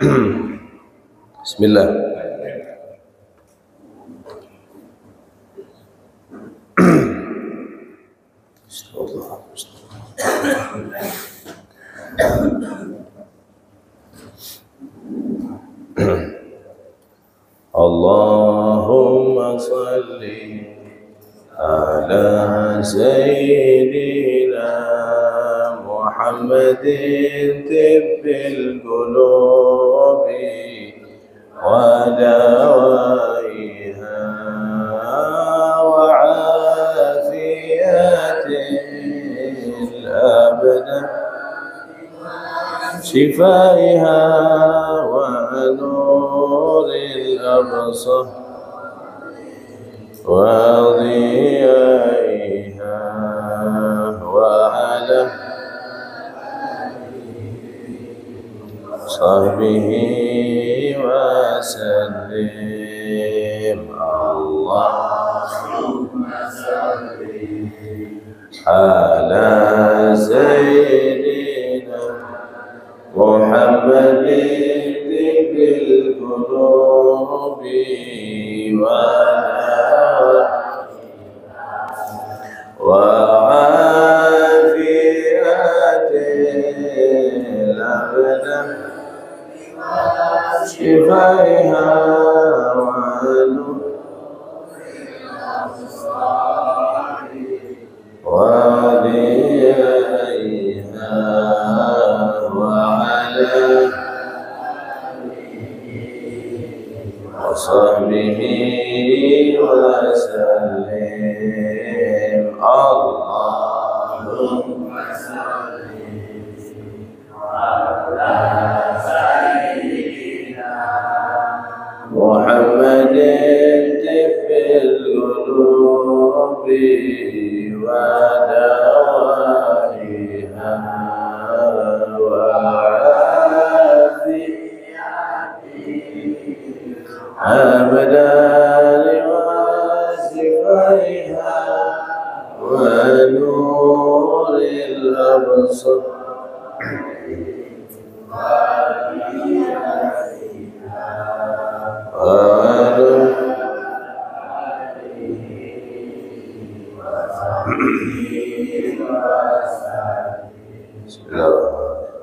Bismillah. Allahumma salli ala sayyidina Muhammadin tibbil qulubi wa dawaiha wa afiyatil abdan shifaiha wa nuril absar wa dhiyaiha wa ala sahbihi wa sallim. Allahumma salli ala sayyidina Muhammadin tibbil qulubi wa afiyatil abdan shifaiha wa dhiyaiha wa ala sahbihi wa sallim. Allahumma salli ala sayyidina Muhammadin tibbil qulubi wa dawaiha wa أبدان واسفيها ونور الأبصار بسم الله الرحمن الرحيم.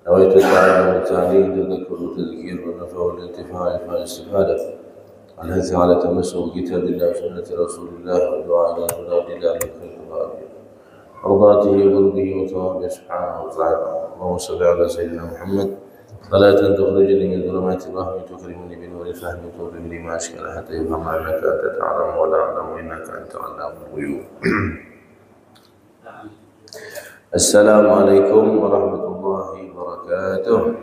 نويت التعلم والتعليم تذكر والتذكير والنفع والانتفاع والاستفادة والحث على تمسك كتاب الله وسنة رسول الله والدعاء إلى هدى الله للخير والعافية مرضاته وقربه وثوابه سبحانه وتعالى. اللهم صل على سيدنا محمد صلاة تخرجني من ظلمات الوهم تكرمني بنور الفهم وتوفقني ما أشكال حتى يفهم أنك أنت تعلم ولا أعلم إنك أنت علام الغيوب. السلام عليكم ورحمة الله وبركاته.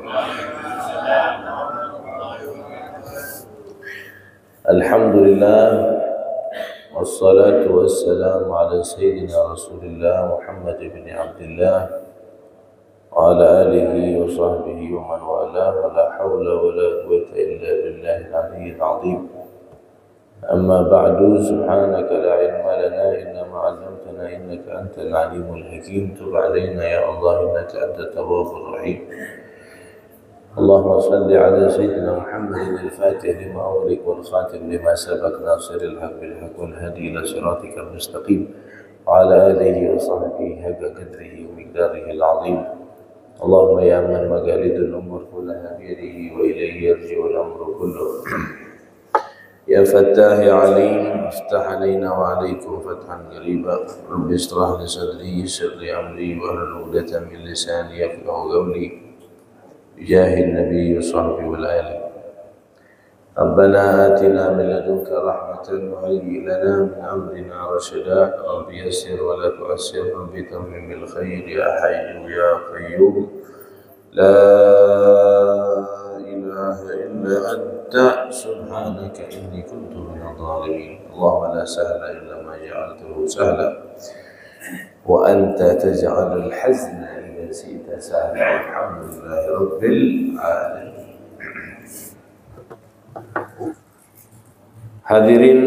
الحمد لله والصلاة والسلام على سيدنا رسول الله محمد بن عبد الله وعلى آله وصحبه ومن والاه ولا حول ولا قوة إلا بالله العلي العظيم. أما بعد سبحانك لا علم لنا إلا ما علمتنا إنك أنت العليم الحكيم. تب علينا يا الله إنك أنت التواب الرحيم. اللهم صل على سيدنا محمد الفاتح لما أغلق والخاتم لما سبق ناصر الحق بالحق والهدي إلى صراطك المستقيم وعلى آله وصحبه حق قدره ومقداره العظيم. اللهم يا من مقاليد الأمور كلها بيده وإليه يرجع الأمر كله. يا فتاح يا عليم افتح علينا وعليكم فتحا قريبا. رب اشرح لي صدري يسر لي أمري واحلل عقدة من لساني يفقهوا قولي بجاه النبي وصحبه والآل. ربنا آتنا من لدنك رحمة وهيئ لنا من أمرنا رشدا. رب يسر ولا تعسر رب تمم بالخير يا حي يا قيوم لا إله إلا أنت سبحانك إني كنت من الظالمين. اللهم لا سهل إلا ما جعلته سهلا وأنت تجعل الحزن إذا شئت سهلا. والحمد لله رب العالمين. Hadirin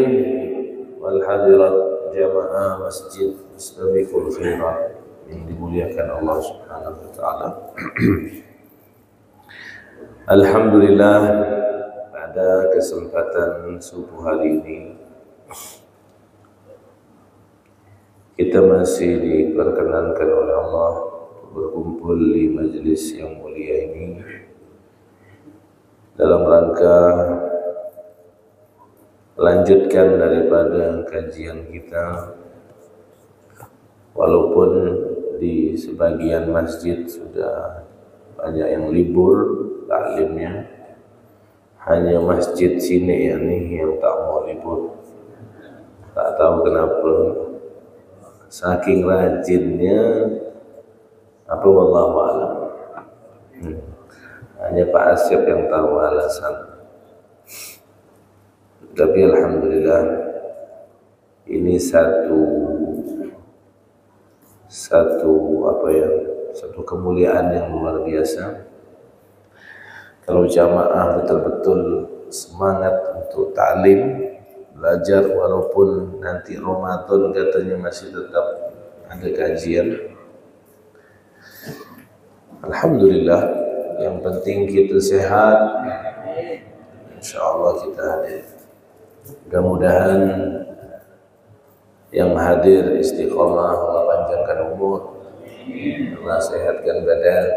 wal hadirat jamaah masjid Mustabiqul Khairat yang dimuliakan Allah Subhanahu wa taala. Alhamdulillah, pada kesempatan subuh hari ini kita masih diperkenankan oleh Allah berkumpul di majelis yang mulia ini dalam rangka melanjutkan daripada kajian kita, walaupun di sebagian masjid sudah banyak yang libur taklimnya, hanya masjid sini yang tak mau libur. Tak tahu kenapa, saking rajinnya apa, wallahu a'lam. Hanya Pak Asyaf yang tahu alasan. Tapi alhamdulillah, ini satu kemuliaan yang luar biasa. Kalau jamaah betul-betul semangat untuk ta'lim, belajar, walaupun nanti Ramadan katanya masih tetap ada kajian. Alhamdulillah, yang penting kita sehat, insyaallah kita hadir. Mudah-mudahan yang hadir istiqomah, Allah panjangkan umur, Allah sehatkan badan,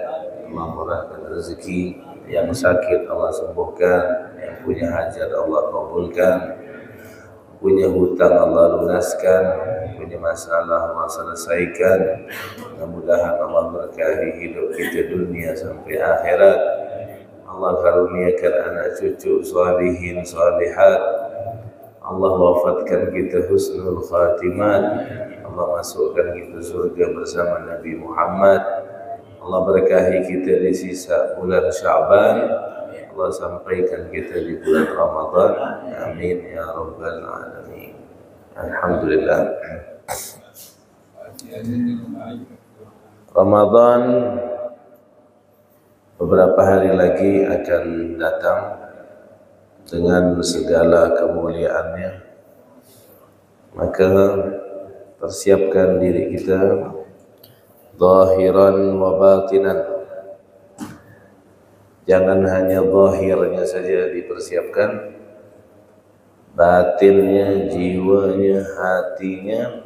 Allah murahkan rezeki, yang sakit Allah sembuhkan, yang punya hajat Allah kabulkan, punya hutang Allah lunaskan, punya masalah Allah selesaikan. Mudah-mudahan Allah berkahi hidup kita dunia sampai akhirat. Allah karuniakan anak cucu salihin salihat. Allah wafatkan kita husnul khatimat. Allah masukkan kita surga bersama Nabi Muhammad. Allah berkahi kita di sisa bulan Sya'ban. Allah sampaikan kita di bulan Ramadan. Amin ya rabbal alamin. Alhamdulillah. Ramadan beberapa hari lagi akan datang dengan segala kemuliaannya. Maka persiapkan diri kita zahiran wa batinan. Jangan hanya zahirnya saja dipersiapkan, batinnya, jiwanya, hatinya.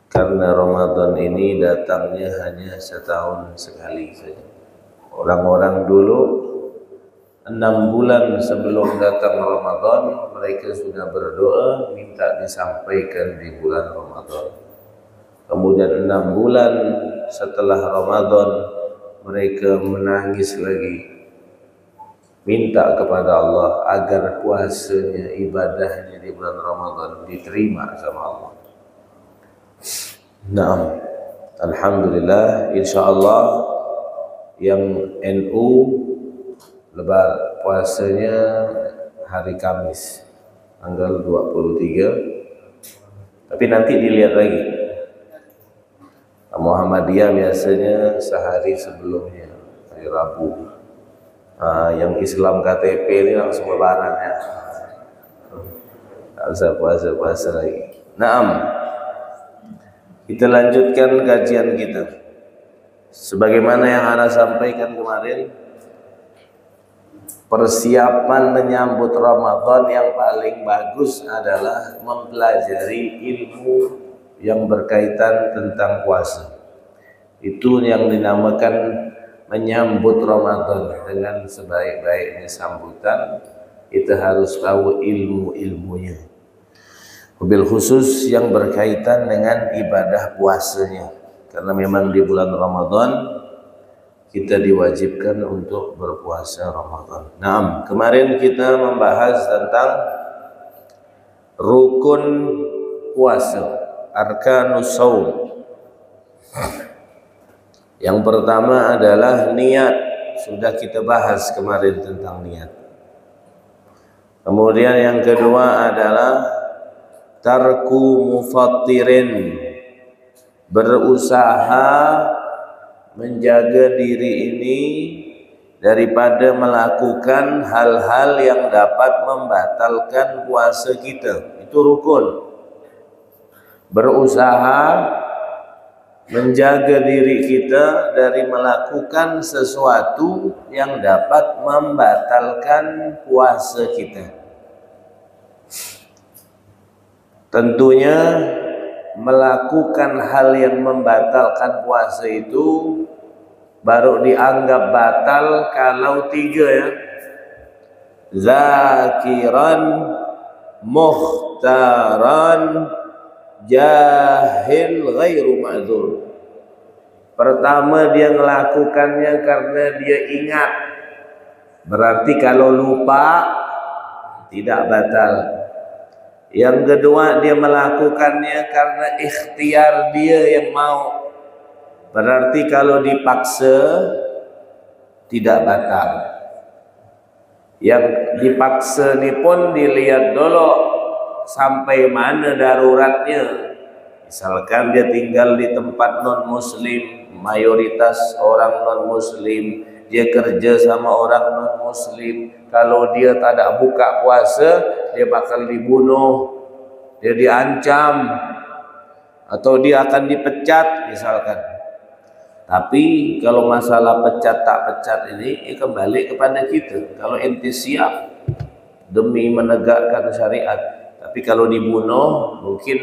Karena Ramadan ini datangnya hanya setahun sekali saja. Orang-orang dulu 6 bulan sebelum datang Ramadan mereka sudah berdoa minta disampaikan di bulan Ramadan. Kemudian 6 bulan setelah Ramadan mereka menangis lagi, minta kepada Allah agar puasanya, ibadahnya di bulan Ramadan diterima sama Allah. Naam, alhamdulillah, insyaallah yang NU lebar puasanya hari Kamis tanggal 23, tapi nanti dilihat lagi. Muhammadiyah biasanya sehari sebelumnya, hari Rabu. Yang Islam KTP ini langsung lebaran ya, tak usah puasa lagi. Naam, kita lanjutkan kajian kita. Sebagaimana yang ana sampaikan kemarin, persiapan menyambut Ramadan yang paling bagus adalah mempelajari ilmu yang berkaitan tentang puasa. Itu yang dinamakan menyambut Ramadan. Dengan sebaik-baiknya sambutan, kita harus tahu ilmu-ilmunya. Wabil khusus yang berkaitan dengan ibadah puasanya. Karena memang di bulan Ramadan kita diwajibkan untuk berpuasa Ramadan. Nah, kemarin kita membahas tentang rukun puasa, arkanus shaum. Yang pertama adalah niat. Sudah kita bahas kemarin tentang niat. Kemudian yang kedua adalah tarku mufattirin, berusaha menjaga diri ini daripada melakukan hal-hal yang dapat membatalkan puasa kita. Itu rukun. Berusaha menjaga diri kita dari melakukan sesuatu yang dapat membatalkan puasa kita. Tentunya melakukan hal yang membatalkan puasa itu baru dianggap batal kalau 3 ya. Zakiran, mukhtaran, jahil, ghairu ma'dzur. Pertama, dia melakukannya karena dia ingat. Berarti kalau lupa tidak batal. Yang kedua, dia melakukannya karena ikhtiar dia yang mau. Berarti kalau dipaksa tidak batal. Yang dipaksa ini pun dilihat dulu sampai mana daruratnya. Misalkan dia tinggal di tempat non muslim, mayoritas orang non muslim, dia kerja sama orang non muslim, kalau dia tak ada buka puasa dia bakal dibunuh, dia diancam, atau dia akan dipecat misalkan. Tapi kalau masalah pecat tak pecat ini kembali kepada kita. Kalau ente siap demi menegakkan syariat, tapi kalau dibunuh mungkin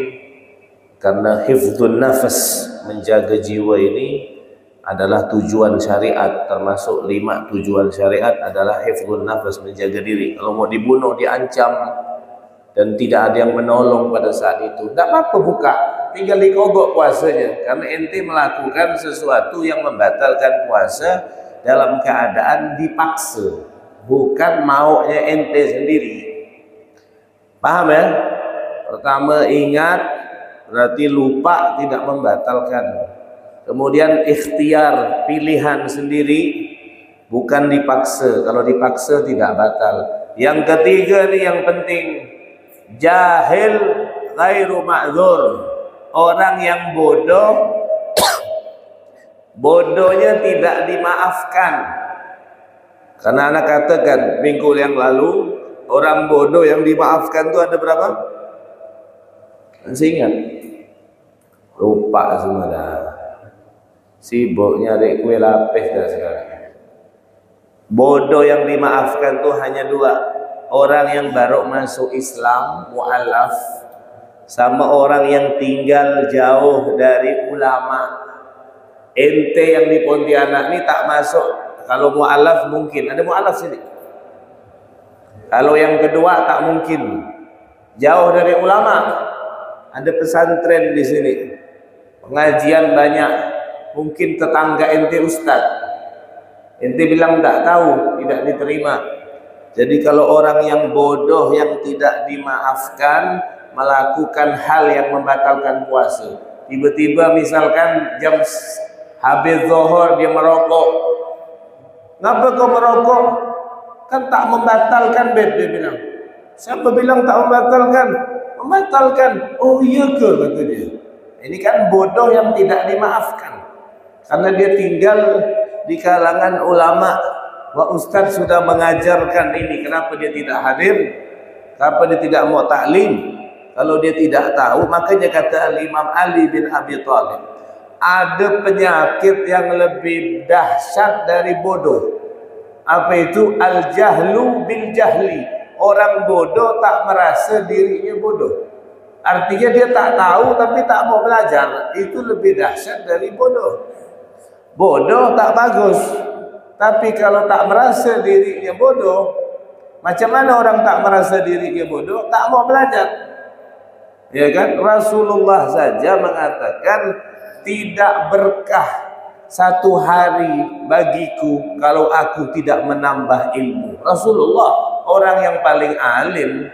karena hifdzun nafas, menjaga jiwa ini adalah tujuan syariat. Termasuk 5 tujuan syariat adalah hifdzun nafas, menjaga diri. Kalau mau dibunuh diancam dan tidak ada yang menolong pada saat itu, tak apa-apa buka, tinggal dikogok puasanya, karena ente melakukan sesuatu yang membatalkan puasa dalam keadaan dipaksa, bukan maunya ente sendiri. Paham ya? Pertama ingat, berarti lupa tidak membatalkan. Kemudian ikhtiar, pilihan sendiri, bukan dipaksa. Kalau dipaksa tidak batal. Yang ketiga nih yang penting, jahil ghairu ma'dzur. Orang yang bodoh, bodohnya tidak dimaafkan. Karena anak katakan minggu yang lalu, orang bodoh yang dimaafkan itu ada berapa? Masih ingat? Lupa semua dah. Sibuk nyari kue lapis dah sekarang. Bodoh yang dimaafkan tuh hanya 2. Orang yang baru masuk Islam, mu'alaf, sama orang yang tinggal jauh dari ulama. Ente yang di Pontianak ini tak masuk. Kalau mu'alaf mungkin, ada mu'alaf sini. Kalau yang kedua tak mungkin. Jauh dari ulama. Ada pesantren di sini. Pengajian banyak. Mungkin tetangga ente ustaz. Ente bilang tak tahu, tidak diterima. Jadi kalau orang yang bodoh yang tidak dimaafkan melakukan hal yang membatalkan puasa, tiba-tiba misalkan jam habis zuhur dia merokok. Ngapa kau merokok? Kan tak membatalkan, dia bilang. Siapa bilang tak membatalkan? Membatalkan. Oh iya ke, kata dia. Ini kan bodoh yang tidak dimaafkan. Karena dia tinggal di kalangan ulama. Wah, Ustaz sudah mengajarkan ini, kenapa dia tidak hadir? Kenapa dia tidak mau taklim? Kalau dia tidak tahu, makanya kata Imam Ali bin Abi Thalib, ada penyakit yang lebih dahsyat dari bodoh. Apa itu? Al-jahlu bil jahli. Orang bodoh tak merasa dirinya bodoh. Artinya dia tak tahu tapi tak mau belajar. Itu lebih dahsyat dari bodoh. Bodoh tak bagus. Tapi kalau tak merasa dirinya bodoh, macam mana orang tak merasa dirinya bodoh? Tak mau belajar. Ya kan? Rasulullah saja mengatakan tidak berkah satu hari bagiku kalau aku tidak menambah ilmu. Rasulullah, orang yang paling alim,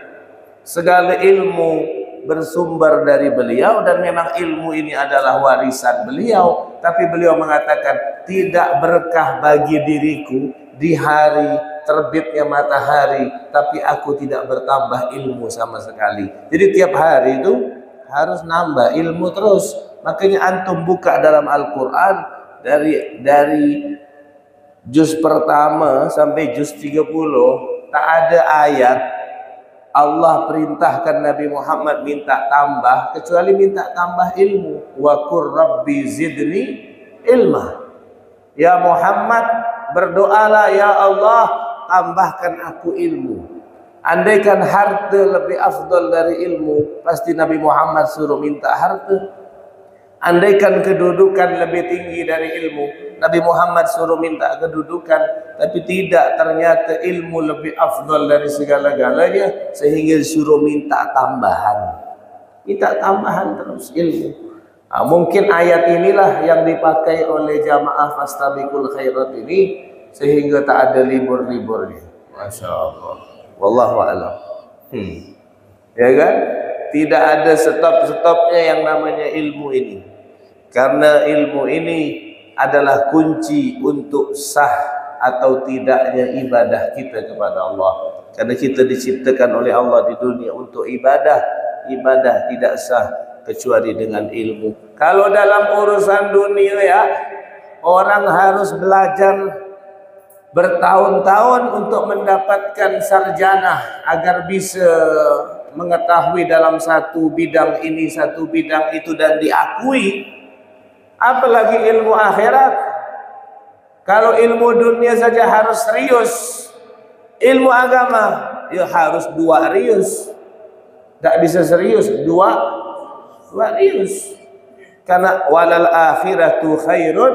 segala ilmu bersumber dari beliau dan memang ilmu ini adalah warisan beliau, tapi beliau mengatakan tidak berkah bagi diriku di hari terbitnya matahari tapi aku tidak bertambah ilmu sama sekali. Jadi tiap hari itu harus nambah ilmu terus. Makanya antum buka dalam Al-Qur'an dari juz pertama sampai juz 30 tak ada ayat Allah perintahkan Nabi Muhammad minta tambah kecuali minta tambah ilmu. Wa qur rabbi zidni ilma. Ya Muhammad, berdoalah, ya Allah, tambahkan aku ilmu. Andaikan harta lebih afdal dari ilmu, pasti Nabi Muhammad suruh minta harta. Andaikan kedudukan lebih tinggi dari ilmu, Nabi Muhammad suruh minta kedudukan. Tapi tidak, ternyata ilmu lebih afdal dari segala-galanya, sehingga suruh minta tambahan. Minta tambahan terus ilmu. Mungkin ayat inilah yang dipakai oleh jamaah fastabiqul khairat ini, sehingga tak ada libur-liburnya. Masya Allah. Wallahu a'lam. Ya kan? Tidak ada stop-stopnya yang namanya ilmu ini. Karena ilmu ini adalah kunci untuk sah atau tidaknya ibadah kita kepada Allah. Karena kita diciptakan oleh Allah di dunia untuk ibadah. Ibadah tidak sah kecuali dengan ilmu. Kalau dalam urusan dunia ya, orang harus belajar bertahun-tahun untuk mendapatkan sarjana agar bisa mengetahui dalam satu bidang ini, satu bidang itu dan diakui. Apalagi ilmu akhirat. Kalau ilmu dunia saja harus serius, ilmu agama ya harus dua rius. Tak bisa serius dua rius. Karena walal akhiratu khairun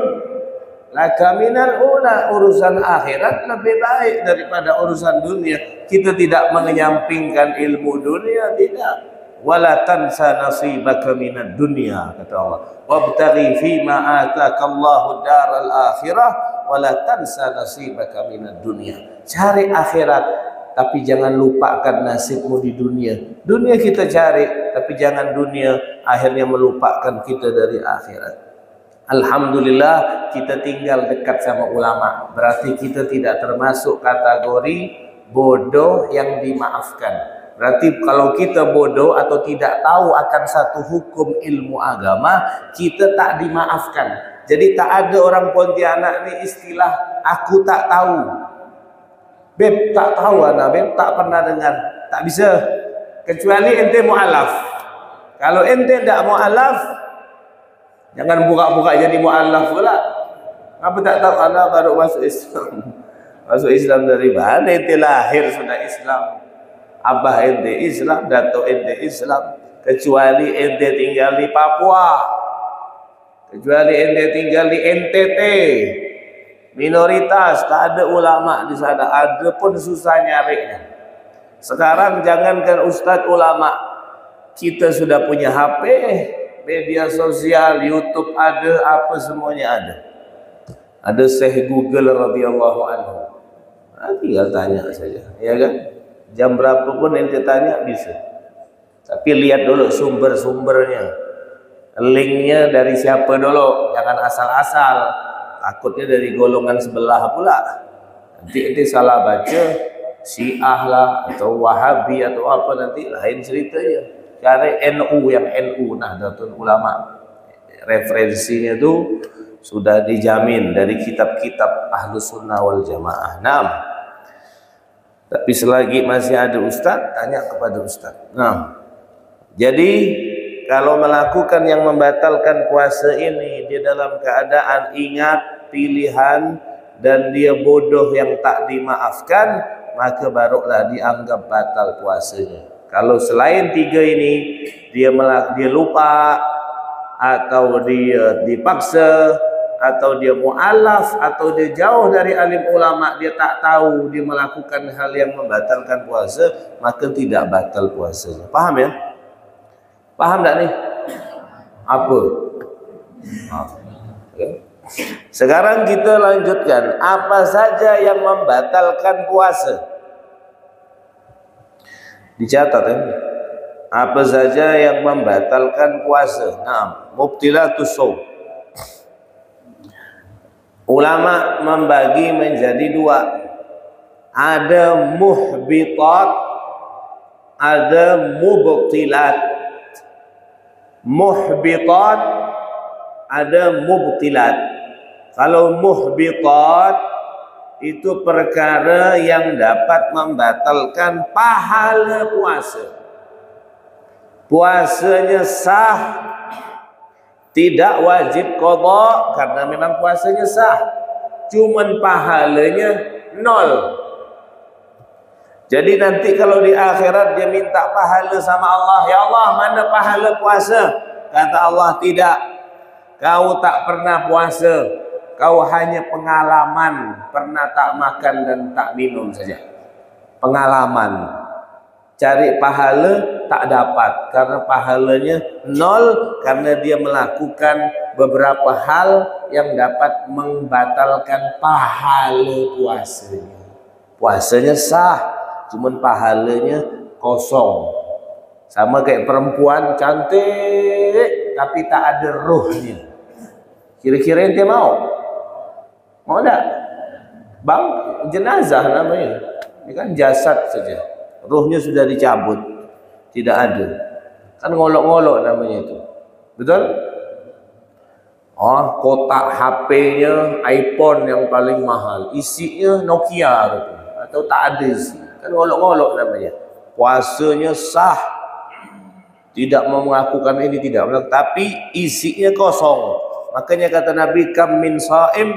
laka minal ula. Urusan akhirat lebih baik daripada urusan dunia. Kita tidak menyampingkan ilmu dunia, tidak. Wala tansa nasibaka minad dunya, kata Allah. Wabtaghi fima atakallahu daral akhirah wala tansa nasibaka minad dunya. Cari akhirat, tapi jangan lupakan nasibmu di dunia. Dunia kita cari, tapi jangan dunia akhirnya melupakan kita dari akhirat. Alhamdulillah kita tinggal dekat sama ulama. Berarti kita tidak termasuk kategori bodoh yang dimaafkan. Berarti kalau kita bodoh atau tidak tahu akan satu hukum ilmu agama, kita tak dimaafkan. Jadi tak ada orang Pontianak ni istilah aku tak tahu. Beb tak tahu anak, beb tak pernah dengar. Tak bisa. Kecuali ente mu'alaf. Kalau ente tak mu'alaf, jangan buka-buka jadi mu'alaf pula. Apa tak tahu anak baru masuk Islam. Masuk Islam dari mana? Ente lahir sudah Islam. Abah ente Islam, datuk ente Islam. Kecuali ente tinggal di Papua, kecuali ente tinggal di NTT, minoritas, tak ada ulama di sana. Ada pun susah nyarinya. Sekarang jangankan ustadz ulama, kita sudah punya HP, media sosial, YouTube ada, apa semuanya ada. Ada Syekh Google radhiyallahu anhu. Tinggal tanya saja, ya kan? Jam berapa pun ente tanya bisa. Tapi lihat dulu sumber-sumbernya. Linknya dari siapa dulu. Jangan asal-asal. Takutnya dari golongan sebelah pula. Nanti ente salah baca. Syiah lah. Atau Wahabi atau apa nanti. Lain ceritanya. Cari NU yang NU. Nahdlatul Ulama. Referensinya itu sudah dijamin dari kitab-kitab Ahlus Sunnah wal Jamaah. Tapi selagi masih ada ustaz, tanya kepada ustaz. Jadi kalau melakukan yang membatalkan puasa ini, dia dalam keadaan ingat pilihan dan dia bodoh yang tak dimaafkan, maka barulah dianggap batal puasanya. Kalau selain tiga ini, dia lupa, atau dia dipaksa, atau dia mu'alaf, atau dia jauh dari alim ulama, dia tak tahu, dia melakukan hal yang membatalkan puasa, maka tidak batal puasanya. Paham ya? Paham tak nih? Apa? Sekarang kita lanjutkan. Apa saja yang membatalkan puasa? Dicatat ya. Apa saja yang membatalkan puasa? Mubtilatus shaum. Ulama membagi menjadi dua. Ada muhbitat, ada mubtilat. Muhbitat, ada mubtilat. Kalau muhbitat itu perkara yang dapat membatalkan pahala puasa. Puasanya sah, tidak wajib qada karena memang puasanya sah. Cuman pahalanya nol. Jadi nanti kalau di akhirat dia minta pahala sama Allah, ya Allah, mana pahala puasa? Kata Allah, tidak. Kau tak pernah puasa. Kau hanya pengalaman, pernah tak makan dan tak minum saja. Pengalaman. Cari pahala tak dapat karena pahalanya nol, karena dia melakukan beberapa hal yang dapat membatalkan pahala puasanya. Puasanya sah, cuman pahalanya kosong. Sama kayak perempuan cantik tapi tak ada ruhnya. Kira-kira ente mau? Mau enggak? Bang, jenazah namanya. Ini kan jasad saja. Ruhnya sudah dicabut. Tidak ada. Kan ngolok-ngolok namanya itu. Betul? Oh, kotak HP-nya iPhone yang paling mahal. Isinya Nokia gitu. Atau tak ada isi. Kan ngolok-ngolok namanya. Puasanya sah. Tidak mau mengakukan ini, tidak. Tapi isinya kosong. Makanya kata Nabi, kam min sha'im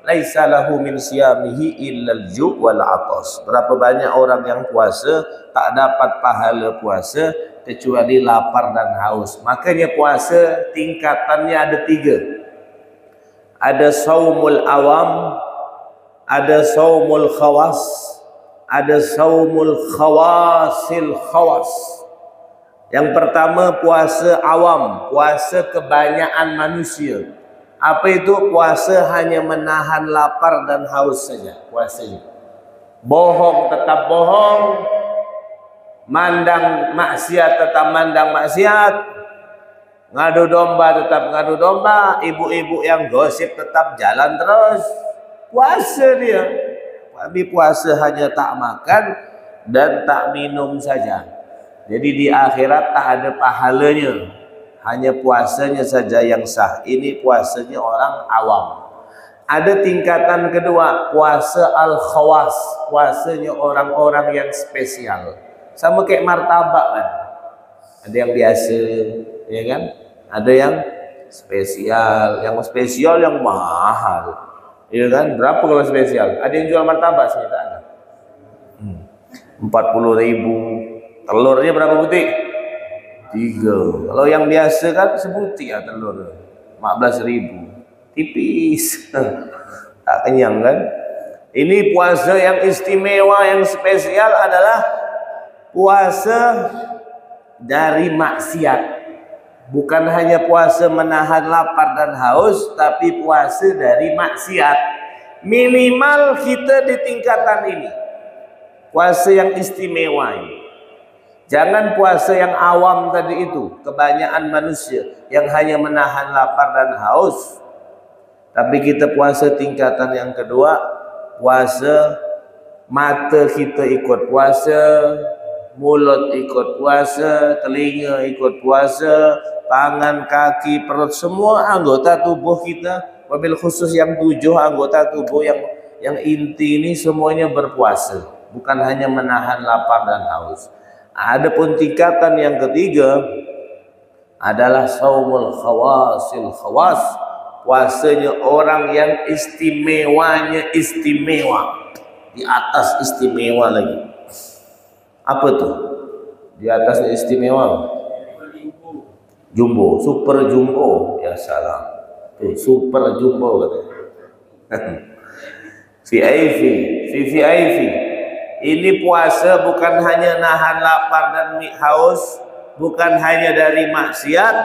laisa lahu min siyamihi illal ju' wal atas. Berapa banyak orang yang puasa tak dapat pahala puasa kecuali lapar dan haus. Makanya puasa tingkatannya ada 3. Ada saumul awam, ada saumul khawas, ada saumul khawasil khawas. Yang pertama puasa awam, puasa kebanyakan manusia. Apa itu? Puasa hanya menahan lapar dan haus saja puasanya. Bohong tetap bohong, mandang maksiat tetap mandang maksiat, ngadu domba tetap ngadu domba, ibu-ibu yang gosip tetap jalan terus. Puasa dia. Tapi puasa hanya tak makan dan tak minum saja. Jadi di akhirat tak ada pahalanya. Hanya puasanya saja yang sah. Ini puasanya orang awam. Ada tingkatan kedua, puasa al-khawas. Puasanya orang-orang yang spesial. Sama kayak martabak kan. Ada yang biasa, ya kan? Ada yang spesial. Yang spesial yang mahal. Ya kan? Berapa kalau spesial? Ada yang jual martabak sini tak ada. 40.000. Telurnya berapa butir? 3. Kalau yang biasa kan sebutir ya telur. 14.000. Tipis. Tak kenyang kan? Ini puasa yang istimewa, yang spesial adalah puasa dari maksiat. Bukan hanya puasa menahan lapar dan haus, tapi puasa dari maksiat. Minimal kita di tingkatan ini. Puasa yang istimewa ini. Jangan puasa yang awam tadi itu, kebanyakan manusia yang hanya menahan lapar dan haus. Tapi kita puasa tingkatan yang kedua, puasa mata kita ikut puasa, mulut ikut puasa, telinga ikut puasa, tangan, kaki, perut, semua anggota tubuh kita, wabil khusus yang 7 anggota tubuh yang inti ini semuanya berpuasa, bukan hanya menahan lapar dan haus. Adapun tingkatan yang ketiga adalah saumul khawasil khawas, puasanya orang yang istimewanya istimewa, di atas istimewa lagi. Apa tuh? Di atasnya istimewa? Jumbo, super jumbo. Ya salam. Tuh, super jumbo katanya. VIP. Ini puasa bukan hanya nahan lapar dan haus, bukan hanya dari maksiat,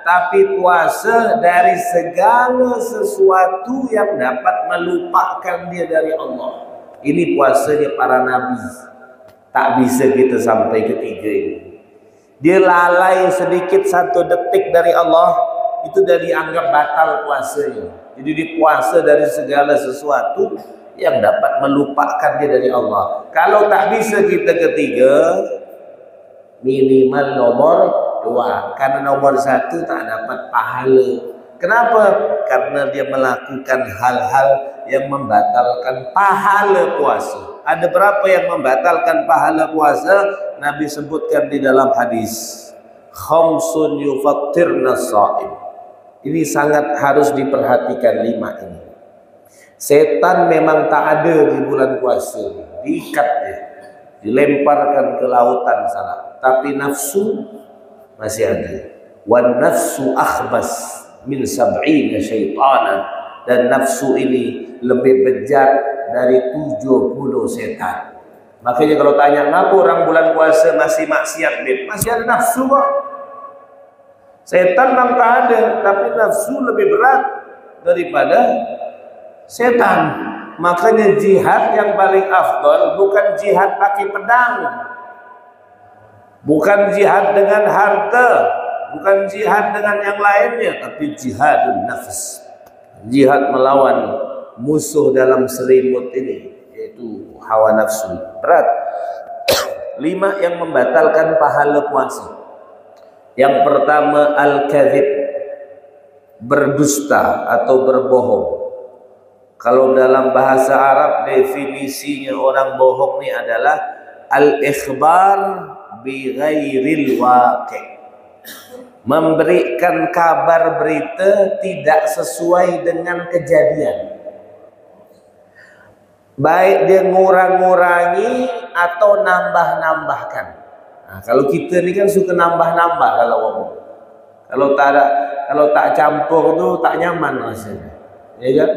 tapi puasa dari segala sesuatu yang dapat melupakan dia dari Allah. Ini puasanya para nabi. Tak bisa kita sampai ketiga ini. Dia lalai sedikit 1 detik dari Allah, itu sudah dianggap batal puasanya. Jadi dipuasa dari segala sesuatu yang dapat melupakan dia dari Allah. Kalau tak bisa kita ketiga, minimal nomor 2. Karena nomor 1 tak dapat pahala. Kenapa? Karena dia melakukan hal-hal yang membatalkan pahala puasa. Ada berapa yang membatalkan pahala puasa? Nabi sebutkan di dalam hadis, khamsun yufattirna shaim. Ini sangat harus diperhatikan 5 ini. Setan memang tak ada di bulan puasa, diikat dia, dilemparkan ke lautan sana. Tapi nafsu masih ada. Wan nafsu akhbas min sab'ina syaitanan, dan nafsu ini lebih bejat dari 70 setan. Makanya kalau tanya ngapa orang bulan puasa masih maksiat, masih ada nafsu kok. Setan memang tak ada, tapi nafsu lebih berat daripada setan. Makanya jihad yang paling afdal bukan jihad pakai pedang, bukan jihad dengan harta, bukan jihad dengan yang lainnya, tapi jihadun nafs, jihad melawan musuh dalam selimut ini, yaitu hawa nafsu. Berat. 5 yang membatalkan pahala puasa. Yang pertama, al-kadzib, berdusta atau berbohong. Kalau dalam bahasa Arab definisinya orang bohong ini adalah al-ikhbar bi ghairil waqi', memberikan kabar berita tidak sesuai dengan kejadian. Baik dia ngurang-ngurangi atau nambah-nambahkan. Nah, kalau kita ni kan suka nambah-nambah kalau ngomong. Kalau tak campur tu tak nyaman rasanya. Ya kan?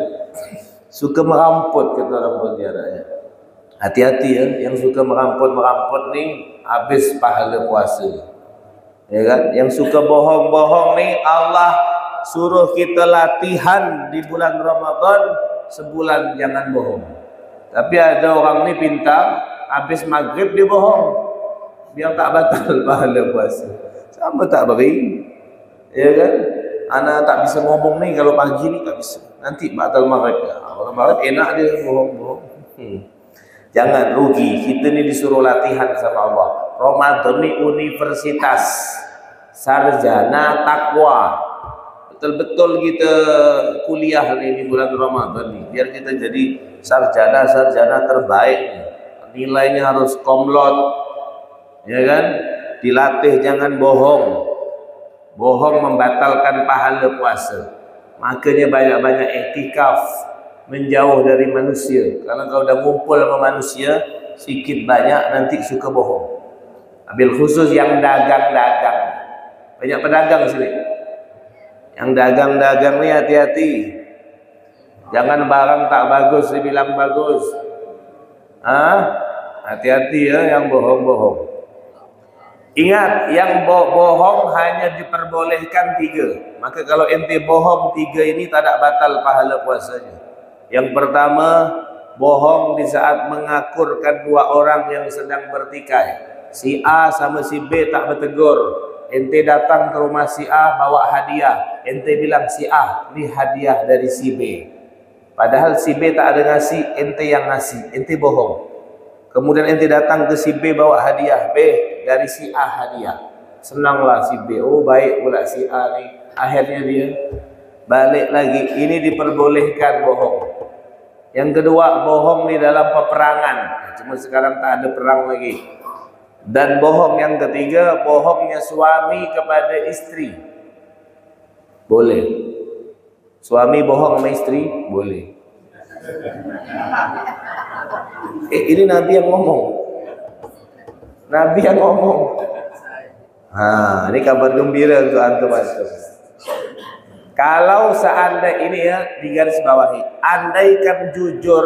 Suka meramput kata orang Pontianak ya. Hati-hati ya, yang suka meramput-meramput ni habis pahala puasa. Ya kan? Yang suka bohong-bohong ni Allah suruh kita latihan di bulan Ramadan sebulan jangan bohong. Tapi ada orang ni pintar, habis maghrib dia bohong. Biar tak batal pahala puasa. Sama tak beri. Ya kan? Ana tak bisa ngomong ni kalau pagi ni tak bisa. Nanti batal maghrib. Kalau maghrib enak dia bohong-bohong. Jangan rugi. Kita ni disuruh latihan sama Allah. Ramadan ni universitas sarjana takwa. Betul-betul kita kuliah ni di bulan Ramadan ni. Biar kita jadi sarjana-sarjana terbaik. Nilainya harus komlot. Ya kan? Dilatih jangan bohong. Bohong membatalkan pahala puasa. Makanya banyak-banyak iktikaf, menjauh dari manusia. Karena kalau dah ngumpul sama manusia, sikit banyak nanti suka bohong. Ambil khusus yang dagang-dagang. Banyak pedagang sini. Yang dagang-dagang ni hati-hati. Jangan barang tak bagus dibilang bagus. Hati-hati ya yang bohong-bohong. Ingat, yang bohong hanya diperbolehkan 3. Maka kalau ente bohong 3 ini tak ada batal pahala puasanya. Yang pertama, bohong di saat mengakurkan 2 orang yang sedang bertikai. Si A sama si B tak bertegur. Ente datang ke rumah si A bawa hadiah. Ente bilang si A, ini hadiah dari si B. Padahal si B tak ada ngasih, ente yang ngasih. Ente bohong. Kemudian ente datang ke si B bawa hadiah. B, dari si A hadiah. Senanglah si B. Oh baik pula si A ni. Akhirnya dia balik lagi. Ini diperbolehkan bohong. Yang kedua, bohong di dalam peperangan. Cuma sekarang tak ada perang lagi. Dan bohong yang ketiga, bohongnya suami kepada istri. Boleh. Suami bohong sama istri? Boleh. Ini Nabi yang ngomong. Nabi yang ngomong. Ini kabar gembira untuk antum-antum. Kalau seandainya ini ya, di garis bawahi, andaikan jujur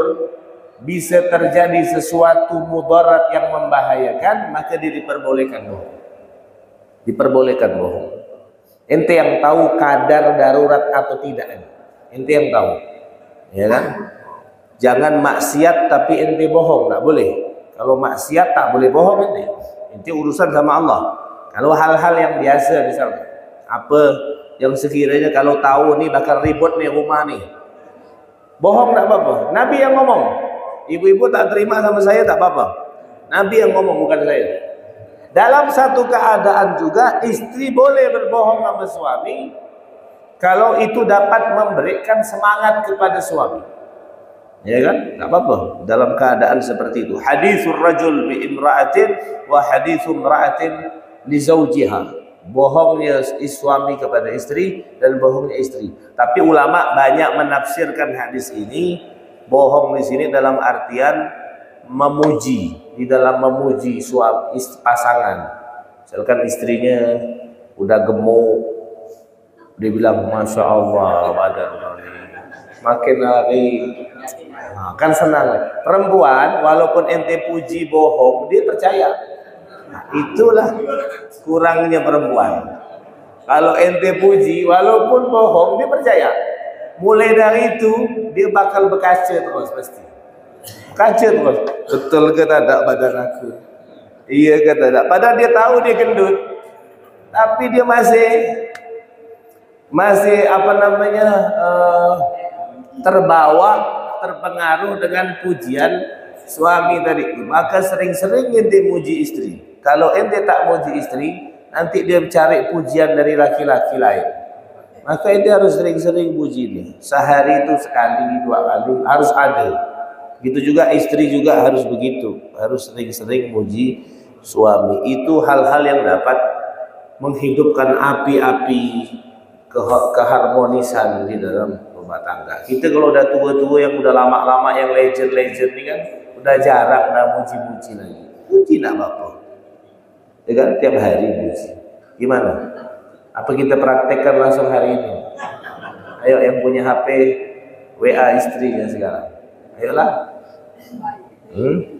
bisa terjadi sesuatu mudarat yang membahayakan, maka dia diperbolehkan bohong. Diperbolehkan bohong. Ente yang tahu kadar darurat atau tidak. Ente yang tahu. Ya kan? Jangan maksiat tapi ente bohong, tak boleh. Kalau maksiat tak boleh bohong ente. Ente urusan sama Allah. Kalau hal-hal yang biasa misalnya, apa yang sekiranya kalau tahu nih bakal ribut nih rumah nih, bohong tak apa-apa. Nabi yang ngomong. Ibu-ibu tak terima sama saya tak apa-apa. Nabi yang ngomong bukan saya. Dalam satu keadaan juga istri boleh berbohong sama suami kalau itu dapat memberikan semangat kepada suami. Ya kan? Enggak apa-apa dalam keadaan seperti itu. Hadithur rajul bi imra'atin wa hadithur imra'atin li zawjiha. Bohongnya suami kepada istri dan bohongnya istri. Tapi ulama banyak menafsirkan hadis ini, bohong di sini dalam artian memuji, di dalam memuji suami pasangan. Misalkan istrinya udah gemuk, dia bilang masya Allah badan makin hari. Nah, kan senang. Perempuan walaupun ente puji bohong dia percaya. Nah, itulah kurangnya perempuan. Kalau ente puji walaupun bohong dia percaya. Mulai dari itu dia bakal berkaca terus pasti. Kaca terus. Betul ke tak badan aku? Iya ke tak? Padahal dia tahu dia gendut. Tapi dia masih apa namanya terpengaruh dengan pujian suami tadi. Maka sering-sering ente muji istri. Kalau ente tak muji istri, nanti dia cari pujian dari laki-laki lain. Maka ente harus sering-sering puji dia. Sehari itu sekali, 2 kali harus ada. Gitu juga istri juga harus begitu. Harus sering-sering muji suami. Itu hal-hal yang dapat menghidupkan api-api keharmonisan di dalam rumah tangga. Kita kalau udah tua-tua yang udah lama-lama yang legend-legend ini kan udah jarang muji-muji lagi. Muji enggak apa-apa. Ya kan tiap hari muji. Gimana? Apa kita praktekkan langsung hari ini? Ayo yang punya HP WA istrinya sekarang. Ayolah.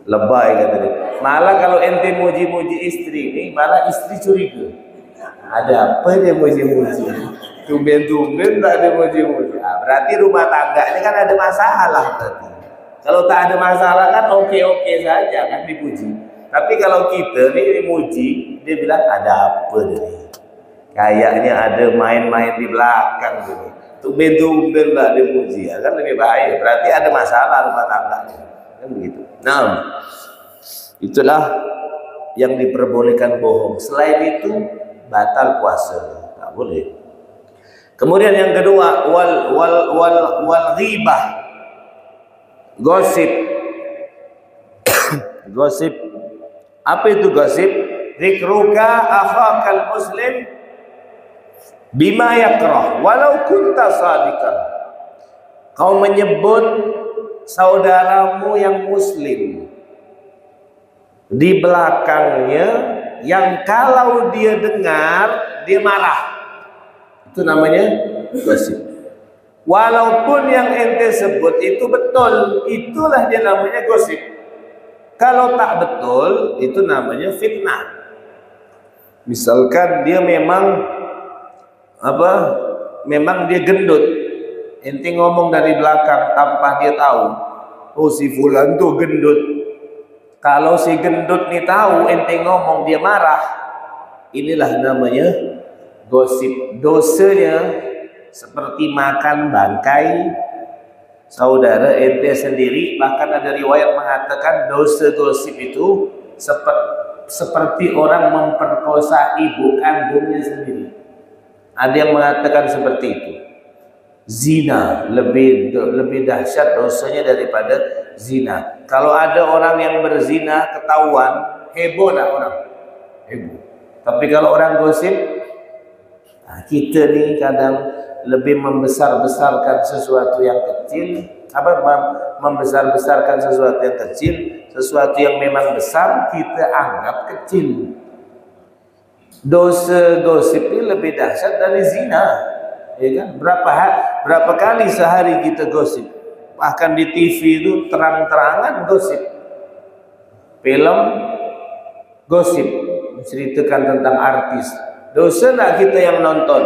Lebay kata dia. Malah kalau ente muji-muji istri ini, malah istri curiga. Ada apa dia muji-muji? Tumben-tumben tak ada muji-muji. Nah, berarti rumah tangganya kan ada masalah berarti. Kalau tak ada masalah kan oke-oke saja kan dipuji. Tapi kalau kita nih dimuji, dia bilang ada apa nih? Kayaknya ada main-main di belakang gitu. Tumben-tumben tak dipuji, ya kan lebih bahaya. Berarti ada masalah rumah tangganya. Kan begitu. Nah, itulah yang diperbolehkan bohong. Selain itu batal puasa, tak boleh. Kemudian yang kedua wal ghibah, gosip. Gosip. Apa itu gosip? Dzikruka akhakal muslim bima yakrah walau kunta shadiqan. Kau menyebut saudaramu yang muslim di belakangnya yang kalau dia dengar dia marah. Itu namanya gosip. Walaupun yang ente sebut itu betul, itulah dia namanya gosip. Kalau tak betul, itu namanya fitnah. Misalkan dia memang dia gendut, ente ngomong dari belakang tanpa dia tahu, oh si fulan tuh gendut. Kalau si gendut nih tahu ente ngomong dia marah, inilah namanya gosip. Dosanya seperti makan bangkai saudara ente sendiri. Bahkan ada riwayat mengatakan dosa gosip itu seperti orang memperkosa ibu kandungnya sendiri. Ada yang mengatakan seperti itu. Zina lebih dahsyat dosanya daripada zina. Kalau ada orang yang berzina ketahuan, heboh tak orang? Heboh. Tapi kalau orang gosip, kita nih kadang lebih membesar-besarkan sesuatu yang kecil, membesar-besarkan sesuatu yang kecil, sesuatu yang memang besar kita anggap kecil. Dosa gosip ini lebih dahsyat dari zina, ya kan? Berapa kali sehari kita gosip? Bahkan di TV itu terang-terangan gosip. Film gosip menceritakan tentang artis. Dosa nak kita yang nonton?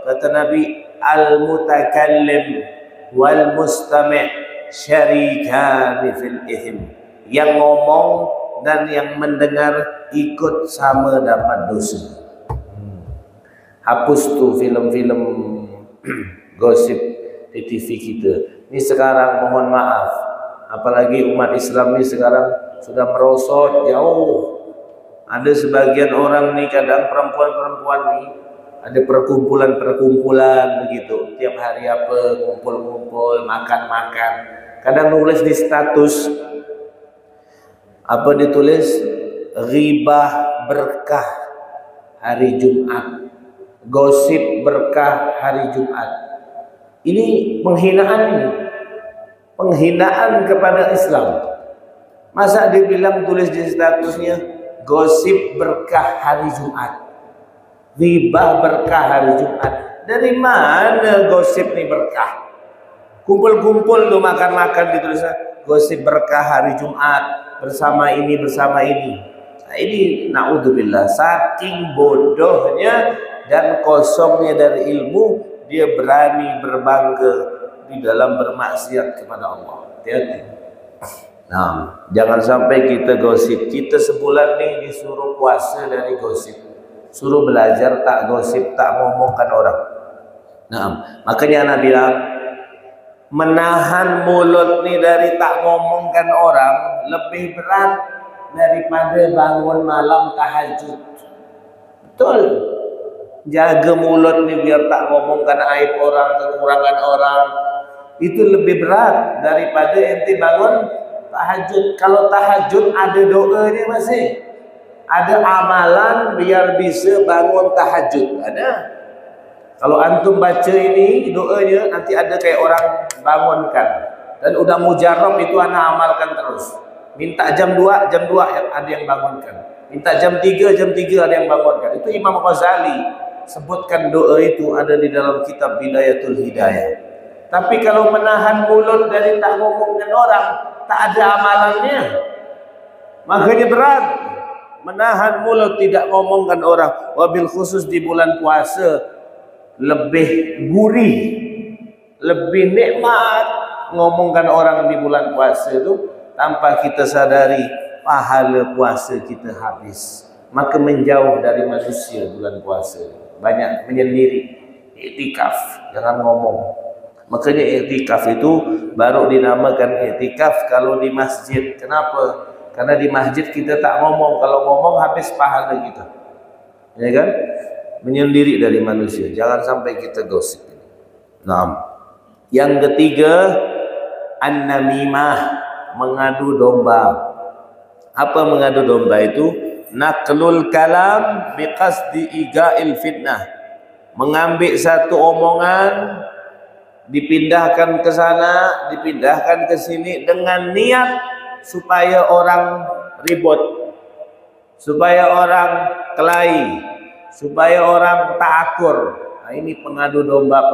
Kata Nabi, al-mutakallim wal mustami' syarikani fil ithim. Yang ngomong dan yang mendengar ikut sama dapat dosa. Hapus tuh film-film gosip di TV kita. Ini sekarang mohon maaf, apalagi umat Islam ini sekarang sudah merosot jauh. Ada sebagian orang nih, kadang perempuan-perempuan nih ada perkumpulan-perkumpulan begitu. Tiap hari apa, ngumpul-ngumpul, makan-makan. Kadang nulis di status apa ditulis, ghibah berkah hari Jumat, gosip berkah hari Jumat. Ini penghinaan, ini penghinaan kepada Islam. Masa dibilang tulis di statusnya gosip berkah hari Jumat, ghibah berkah hari Jumat? Dari mana gosip nih berkah? Kumpul-kumpul tuh makan-makan ditulisnya gosip berkah hari Jumat bersama ini bersama ini. Nah, ini naudzubillah, saking bodohnya dan kosongnya dari ilmu, dia berani berbangga di dalam bermaksiat kepada Allah. Hati-hati. Nah, jangan sampai kita gosip. Kita sebulan nih disuruh puasa dari gosip, suruh belajar tak gosip, tak ngomongkan orang. Nah, makanya Nabi bilang, menahan mulut nih dari tak ngomongkan orang lebih berat daripada bangun malam tahajud. Betul. Jaga mulut nih biar tak ngomongkan aib orang, kekurangan orang, itu lebih berat daripada ente bangun tahajud. Kalau tahajud ada doanya, masih ada amalan biar bisa bangun tahajud, ada. Kalau antum baca ini doanya, nanti ada kayak orang bangunkan. Dan udah mujarab itu anak amalkan terus. Minta jam 2 ada yang bangunkan. Minta jam 3 ada yang bangunkan. Itu Imam Ghazali sebutkan doa itu ada di dalam kitab Bidayatul Hidayah. Tapi kalau menahan mulut dari tak ngomongkan orang, tak ada amalannya. Makanya berat. Menahan mulut tidak ngomongkan orang. Wabil khusus di bulan puasa, lebih gurih, lebih nikmat ngomongkan orang di bulan puasa itu. Tanpa kita sadari, pahala puasa kita habis. Maka menjauh dari manusia bulan puasa, banyak menyendiri, iktikaf, jangan ngomong. Makanya iktikaf itu baru dinamakan iktikaf kalau di masjid. Kenapa? Karena di masjid kita tak ngomong. Kalau ngomong habis pahala kita, ya kan? Menyendiri dari manusia, jangan sampai kita gosip. Nah, yang ketiga, an-namimah, mengadu domba. Apa mengadu domba itu? Naqlul kalam biqasdi iga'il fitnah, mengambil satu omongan, dipindahkan ke sana, dipindahkan ke sini dengan niat supaya orang ribut, supaya orang kelahi, supaya orang tak akur. Nah, ini pengadu domba.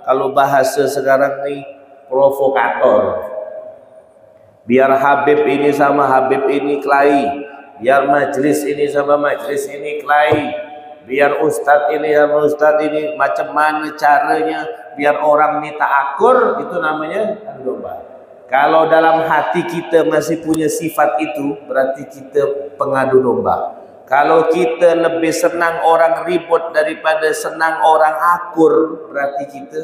Kalau bahasa sekarang nih, provokator. Biar Habib ini sama Habib ini kelahi, biar majlis ini sama majlis ini kelahi, biar ustadz ini sama ustadz ini macam mana caranya biar orang ini tak akur. Itu namanya adu domba. Kalau dalam hati kita masih punya sifat itu, berarti kita pengadu domba. Kalau kita lebih senang orang ribut daripada senang orang akur, berarti kita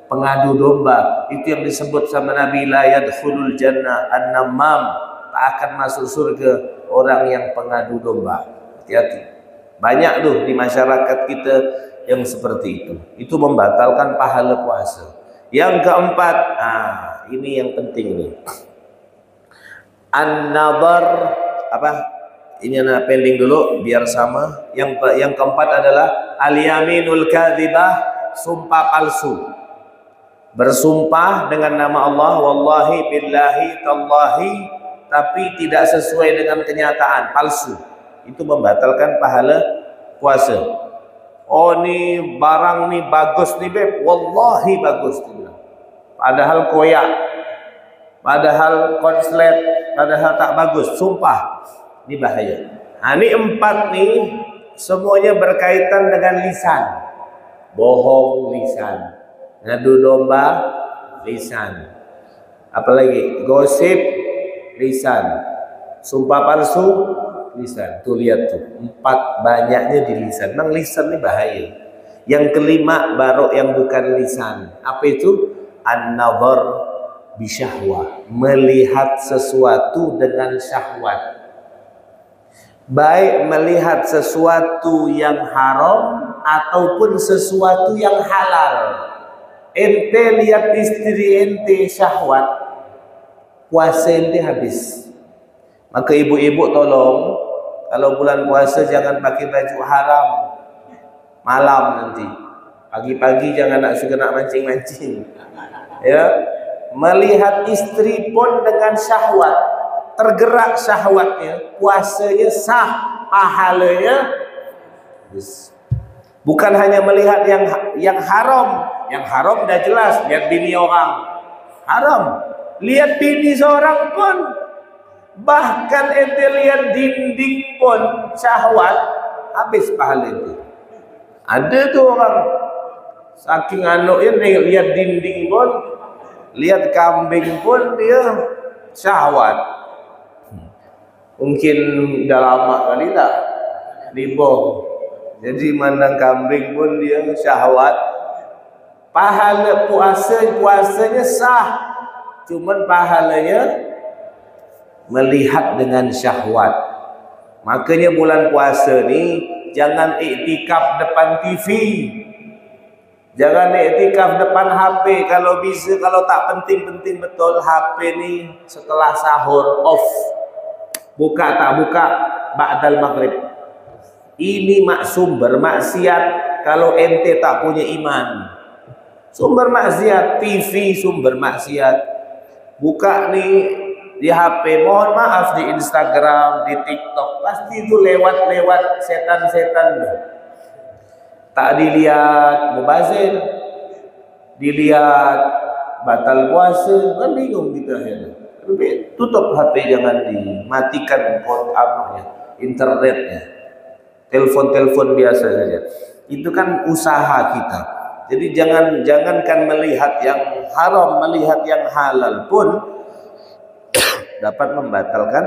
pengadu domba. Itu yang disebut sama Nabi, la yadkhulul jannah an-namam, tak akan masuk surga orang yang pengadu domba. Hati-hati. Banyak tuh di masyarakat kita yang seperti itu. Itu membatalkan pahala puasa. Yang keempat, ini yang penting nih. An-nadhar, apa? Ini anak pending dulu biar sama. Yang keempat adalah al-yaminul kadzibah, sumpah palsu. Bersumpah dengan nama Allah, wallahi billahi tallahi, tapi tidak sesuai dengan kenyataan, palsu. Itu membatalkan pahala puasa. Oh, nih barang nih bagus nih beb, wallahi bagus tuh. Padahal koyak, padahal konslet, padahal tak bagus, sumpah. Ini bahaya. Nah, ini empat nih semuanya berkaitan dengan lisan. Bohong lisan, ngadu domba lisan, apalagi gosip lisan, sumpah palsu lisan. Tuh lihat tuh, empat banyaknya di lisan. Memang lisan ini bahaya. Yang kelima baru yang bukan lisan. Apa itu? An-nadhar bisyahwah, melihat sesuatu dengan syahwat. Baik melihat sesuatu yang haram ataupun sesuatu yang halal. ente lihat istri ente syahwat, puasa ente habis. Maka ibu-ibu tolong, kalau bulan puasa jangan pakai baju haram malam nanti. Pagi-pagi jangan nak mancing-mancing. Ya, melihat istri pun dengan syahwat, tergerak syahwatnya, puasanya sah, pahalanya habis. Bukan hanya melihat yang haram. Yang haram dah jelas, lihat bini orang haram, lihat bini seorang pun, bahkan ente lihat dinding pun syahwat, habis pahala itu. Ada tuh orang saking anuknya nih, lihat dinding pun, lihat kambing pun dia syahwat. Mungkin dah lama kali tak libur, jadi mandang kambing pun dia syahwat. Pahala puasanya sah, cuman pahalanya melihat dengan syahwat. Makanya bulan puasa ni jangan iktikaf depan TV, jangan iktikaf depan HP. Kalau bisa, kalau tak penting-penting betul, HP ni setelah sahur off, buka tak buka ba'dal maghrib. Ini sumber maksiat kalau ente tak punya iman. Sumber maksiat, TV sumber maksiat. Buka nih di HP, mohon maaf, di Instagram, di TikTok, pasti itu lewat setan-setan. Tak dilihat mubazir, dilihat batal puasa, kan bingung kita akhirnya. Tutup HP, jangan dimatikan internetnya, telepon biasa saja. Itu kan usaha kita. Jadi jangankan melihat yang haram, melihat yang halal pun dapat membatalkan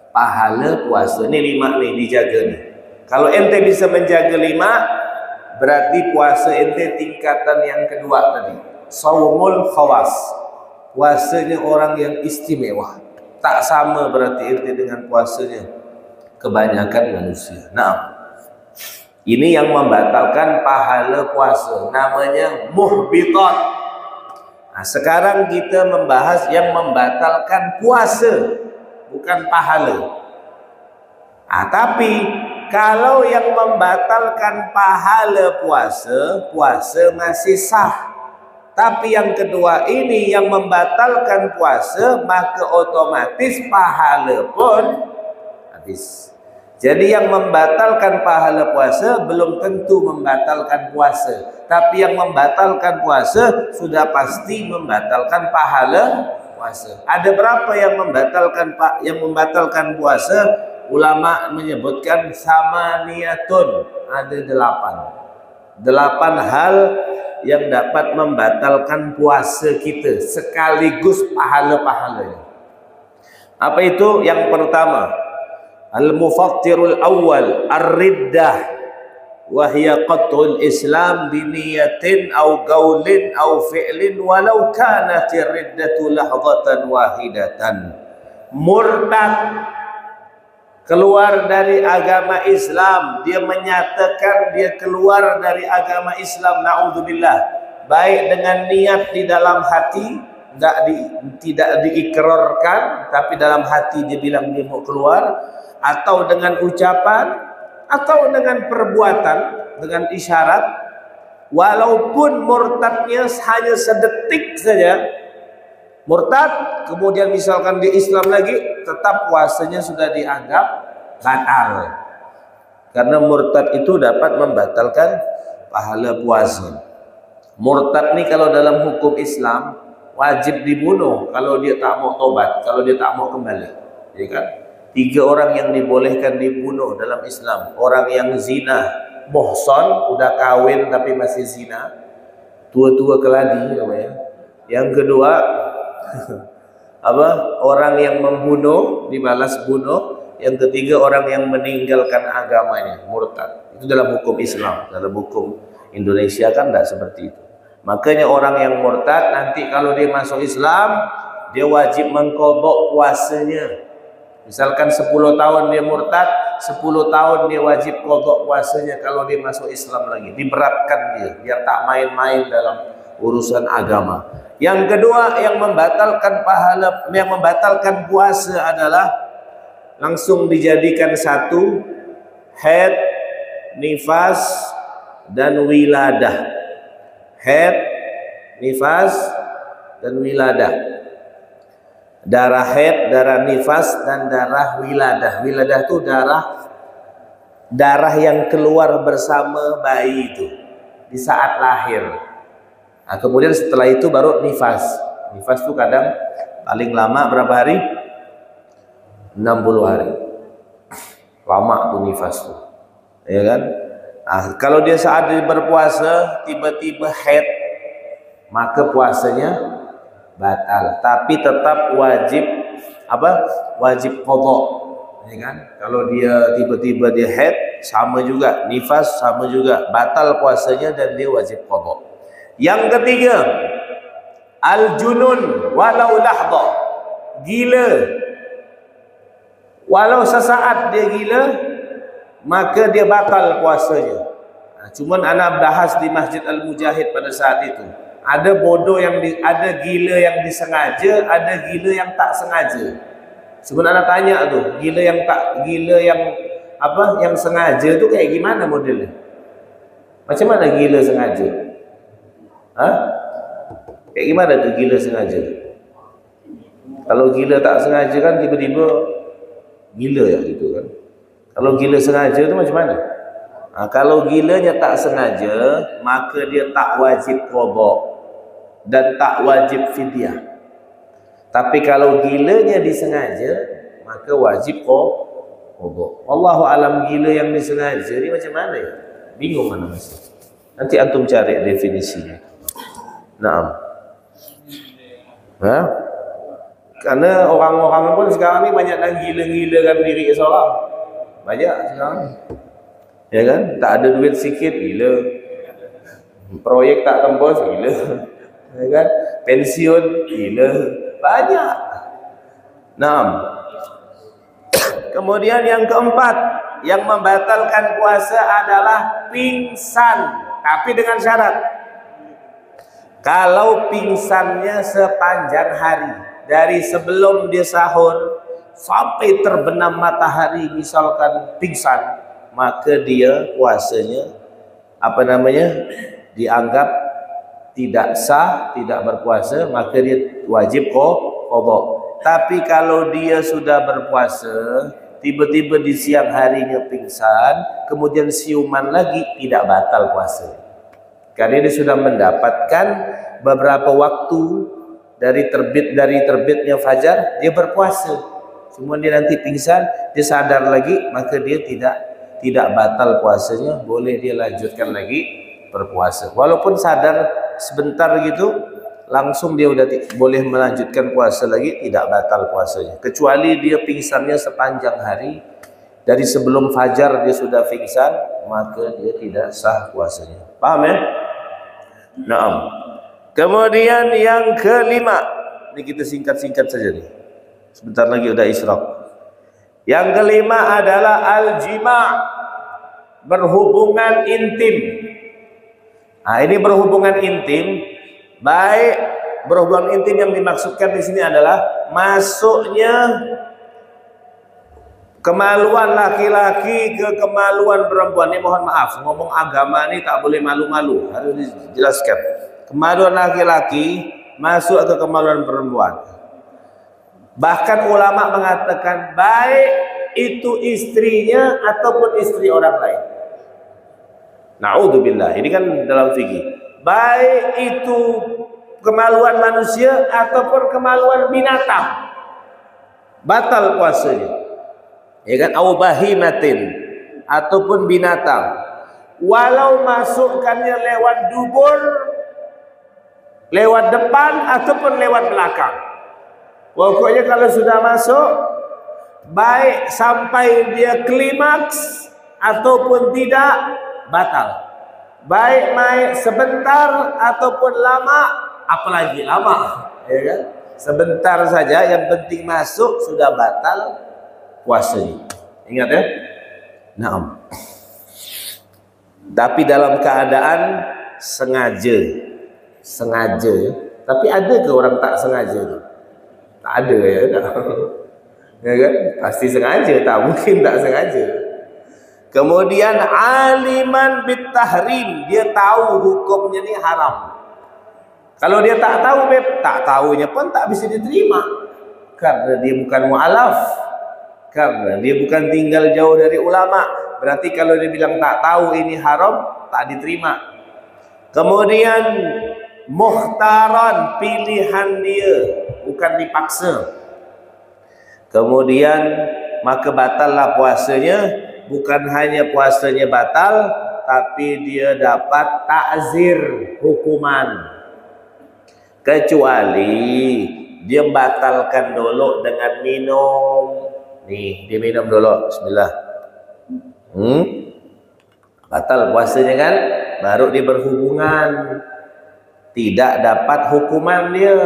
pahala puasa. Ini 5 nih, dijaga nih. Kalau ente bisa menjaga 5, berarti puasa ente tingkatan yang kedua tadi, saumul khawas, puasanya orang yang istimewa. Tak sama berarti ente dengan puasanya kebanyakan manusia. Nah, ini yang membatalkan pahala puasa, namanya muhbitat. Nah, sekarang kita membahas yang membatalkan puasa, bukan pahala. Nah, tapi kalau yang membatalkan pahala puasa masih sah. Tapi yang kedua ini yang membatalkan puasa, maka otomatis pahala pun habis. Jadi yang membatalkan pahala puasa belum tentu membatalkan puasa, tapi yang membatalkan puasa sudah pasti membatalkan pahala puasa. Ada berapa yang membatalkan puasa? Ulama menyebutkan samaniyatun, ada 8 hal yang dapat membatalkan puasa kita sekaligus pahala-pahalanya. Apa itu? Yang pertama, al-mufattirul awal ar-riddah, wa hiya qat'ul islam bi niyatin aw qaulin aw fi'lin walau kanat ar-riddatu lahdatan wahidatan. Murtad, keluar dari agama Islam, dia menyatakan dia keluar dari agama Islam, naudzubillah, baik dengan niat di dalam hati, tidak diikrarkan, tapi dalam hati dia bilang dia mau keluar, atau dengan ucapan, atau dengan perbuatan, dengan isyarat, walaupun murtadnya hanya sedetik saja. Murtad, kemudian misalkan di Islam lagi, tetap puasanya sudah dianggap batal. Karena murtad itu dapat membatalkan pahala puasa. Murtad nih kalau dalam hukum Islam wajib dibunuh kalau dia tak mau tobat, kalau dia tak mau kembali. Ya kan? 3 orang yang dibolehkan dibunuh dalam Islam. Orang yang zina, muhsan, udah kawin tapi masih zina, tua-tua keladi namanya. Yang kedua, orang yang membunuh dibalas bunuh. Yang ketiga, orang yang meninggalkan agamanya, murtad. Itu dalam hukum Islam. Dalam hukum Indonesia kan tidak seperti itu. Makanya orang yang murtad nanti kalau dia masuk Islam, dia wajib mengqadha puasanya. Misalkan 10 tahun dia murtad, 10 tahun dia wajib qadha puasanya kalau dia masuk Islam lagi. Diberatkan dia, biar tak main-main dalam urusan agama. Yang kedua yang membatalkan puasa adalah langsung dijadikan satu haid, nifas, dan wiladah. Haid, nifas, dan wiladah. Darah haid, darah nifas, dan darah wiladah. Wiladah itu darah yang keluar bersama bayi itu di saat lahir. Nah, kemudian setelah itu baru nifas. Nifas itu kadang paling lama berapa hari? 60 hari. Lama tuh nifas tuh. Ya kan? Nah, kalau dia saat dia berpuasa tiba-tiba haid, maka puasanya batal. Tapi tetap wajib wajib qadha. Ya kan? Kalau dia tiba-tiba dia haid, sama juga, nifas sama juga, batal puasanya dan dia wajib qadha. Yang ketiga, al-junun walau lahdha, gila. Walau sesaat dia gila, maka dia batal puasanya. Nah, cuman anak bahas di Masjid Al-Mujahid pada saat itu. Ada ada gila yang disengaja, ada gila yang tak sengaja. Sebenarnya tanya tuh, yang sengaja tuh kayak gimana modelnya? Macam mana gila sengaja? Hah? Kayak gimana tuh gila sengaja? Kalau gila tak sengaja kan tiba-tiba gila ya gitu kan. Kalau gila sengaja itu macam mana? Nah, kalau gilanya tak sengaja, maka dia tak wajib qadha dan tak wajib fidyah. Tapi kalau gilanya disengaja, maka wajib qadha. Wallahu alam, gila yang disengaja ini macam mana ya? Bingung mana Mas? Nanti antum cari definisinya. Naam. Hah? Karena orang-orang pun sekarang ni banyak yang gila-gilakan diri seorang. Banyak sekarang. Ya kan? Tak ada duit sikit, gila. Proyek tak tembus, gila. Ya kan? Pensiun, gila. Banyak. Naam. Kemudian yang keempat, yang membatalkan puasa adalah pingsan. Tapi dengan syarat. Kalau pingsannya sepanjang hari, dari sebelum dia sahur sampai terbenam matahari misalkan pingsan, maka dia puasanya dianggap tidak sah, tidak berpuasa, maka dia wajib qadha. Tapi kalau dia sudah berpuasa, tiba-tiba di siang harinya pingsan, kemudian siuman lagi, tidak batal puasa. Karena dia sudah mendapatkan beberapa waktu dari terbitnya fajar, dia berpuasa. Cuma dia nanti pingsan, dia sadar lagi, maka dia tidak batal puasanya, boleh dia lanjutkan lagi berpuasa. Walaupun sadar sebentar gitu, langsung dia udah boleh melanjutkan puasa lagi, tidak batal puasanya. Kecuali dia pingsannya sepanjang hari, dari sebelum fajar dia sudah pingsan, maka dia tidak sah puasanya. Paham ya? Naam. Kemudian yang kelima, ini kita singkat-singkat saja nih. Sebentar lagi udah isyraq. Yang kelima adalah al-jima', berhubungan intim. Nah, ini berhubungan intim, baik berhubungan intim yang dimaksudkan di sini adalah masuknya kemaluan laki-laki ke kemaluan perempuan. Ini mohon maaf, ngomong agama ini tak boleh malu-malu, harus dijelaskan. Kemaluan laki-laki masuk ke kemaluan perempuan. Bahkan ulama mengatakan baik itu istrinya ataupun istri orang lain. Na'udzubillah, ini kan dalam fikih. Baik itu kemaluan manusia ataupun kemaluan binatang, batal puasanya. Ya kan? Au bahimatin, ataupun binatang. Walau masukkannya lewat dubur, lewat depan ataupun lewat belakang. Pokoknya kalau sudah masuk, baik sampai dia klimaks ataupun tidak, batal. Baik main sebentar ataupun lama, apalagi lama, ya kan? Sebentar saja, yang penting masuk sudah batal puasanya. Ingat ya? Naam. Tapi dalam keadaan sengaja. sengaja ya. Tapi ada ke orang tak sengaja tu? Tak ada ya, tak. Ya kan? Pasti sengaja, tak mungkin tak sengaja. Kemudian aliman bitahrim, dia tahu hukumnya ni haram. Kalau dia tak tahu, tak tahunya pun tak bisa diterima. Karena dia bukan mu'alaf. Karena dia bukan tinggal jauh dari ulama. Berarti kalau dia bilang tak tahu ini haram, tak diterima. Kemudian mukhtaran, pilihan dia, bukan dipaksa. Kemudian maka batallah puasanya. Bukan hanya puasanya batal, tapi dia dapat ta'zir, hukuman. Kecuali dia batalkan dulu dengan minum. Nih, dia minum dulu. Bismillah. Batal puasanya kan? Baru dia berhubungan. Tidak dapat hukuman dia.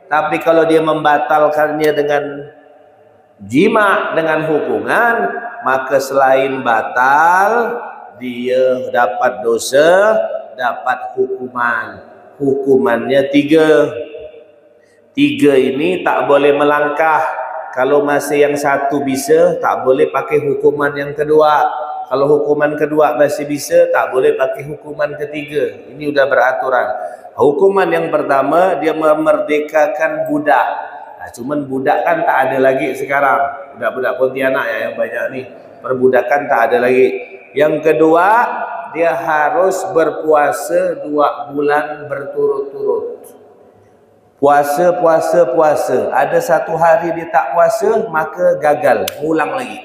Tapi kalau dia membatalkannya dengan jima, dengan hubungan, maka selain batal, dia dapat dosa, dapat hukuman. Hukumannya 3. 3 ini tak boleh melangkah. Kalau masih yang satu bisa, tak boleh pakai hukuman yang kedua. Kalau hukuman kedua masih bisa, tak boleh pakai hukuman ketiga. Ini udah beraturan. Hukuman yang pertama, dia memerdekakan budak. Nah, cuman budak kan tak ada lagi sekarang. Budak-budak Pontianak ya yang banyak nih. Perbudakan tak ada lagi. Yang kedua, dia harus berpuasa 2 bulan berturut-turut. Puasa. Ada 1 hari dia tak puasa, maka gagal, ulang lagi.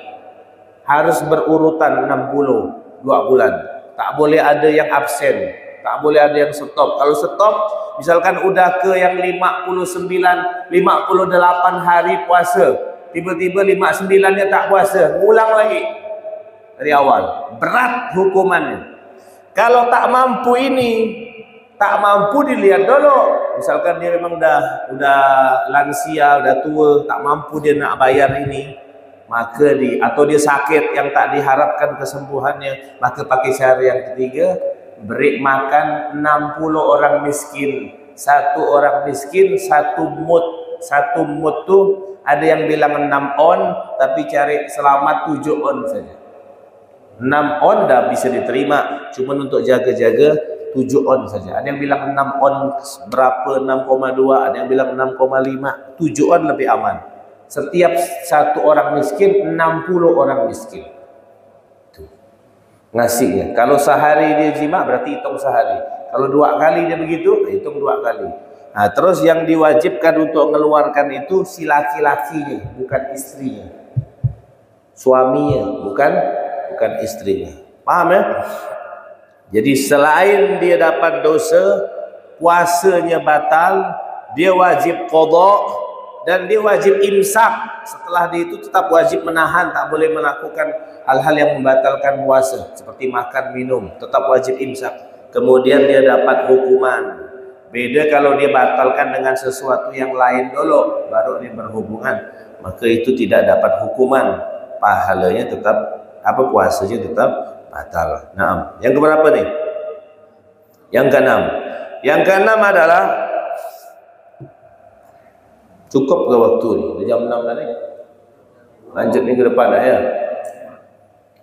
Harus berurutan 60, 2 bulan. Tak boleh ada yang absen, tak boleh ada yang stop. Kalau stop, misalkan udah ke yang 59, 58 hari puasa, tiba-tiba 59-nya tak puasa, ulang lagi dari awal. Berat hukumannya. Kalau tak mampu ini, tak mampu dilihat dulu. Misalkan dia memang udah lansia, udah tua, tak mampu dia nak bayar ini, maka atau dia sakit yang tak diharapkan kesembuhannya, maka pakai cara yang ketiga, beri makan 60 orang miskin. 1 orang miskin 1 mud. 1 mud tu ada yang bilang 6 on, tapi cari selamat 7 on saja. 6 on dah bisa diterima, cuma untuk jaga-jaga 7 on saja. Ada yang bilang 6 on berapa, 6,2, ada yang bilang 6,5. 7 on lebih aman. Setiap 1 orang miskin, 60 orang miskin. Tuh. Ngasihnya. Kalau sehari dia jima, berarti hitung sehari. Kalau 2 kali dia begitu, hitung 2 kali. Nah, terus yang diwajibkan untuk mengeluarkan itu si laki-lakinya, bukan istrinya. Suaminya, bukan istrinya. Paham ya? Jadi selain dia dapat dosa, puasanya batal, dia wajib qadha dan dia wajib imsak. Setelah dia itu tetap wajib menahan, tak boleh melakukan hal-hal yang membatalkan puasa seperti makan, minum, tetap wajib imsak. Kemudian dia dapat hukuman. Beda kalau dia batalkan dengan sesuatu yang lain dulu, baru dia berhubungan, maka itu tidak dapat hukuman. Pahalanya tetap, puasanya tetap batal. Nah, yang keberapa nih? Yang keenam. Yang keenam adalah, cukup ke waktu ni? Jam 6 dah ni. Lanjut minggu depan dah ya.